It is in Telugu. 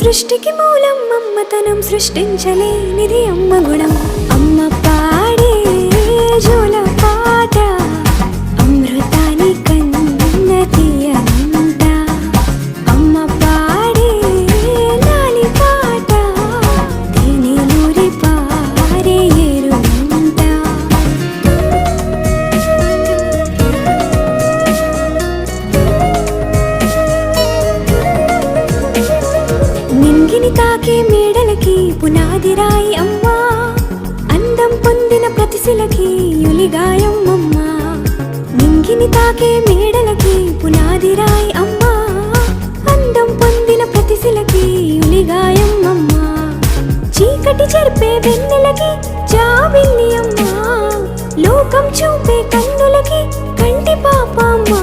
సృష్టికి మూలం మమ్మతనం సృష్టించలేనిది అమ్మ గుణం. అమ్మ పాడే జోల పాట అమృతాని కన్న తీయనంట. అమ్మ పాడే లాలి పాట తేనెలూరి పారే ఏరునంట. నింగిని తాకే మేడలకి పునాది రాయి అమ్మా, అందం పొందిన ప్రతిశిలకి యులిగాయం అమ్మా. నింగిని తాకే మేడలకి పునాది రాయి అమ్మా, అందం పొందిన ప్రతిశిలకి యులిగాయం అమ్మా. చీకటి చెరిపే వెన్నెలకి జాబిల్లి అమ్మా, లోకం చూపే కన్నులకి కంటి పాప అమ్మా.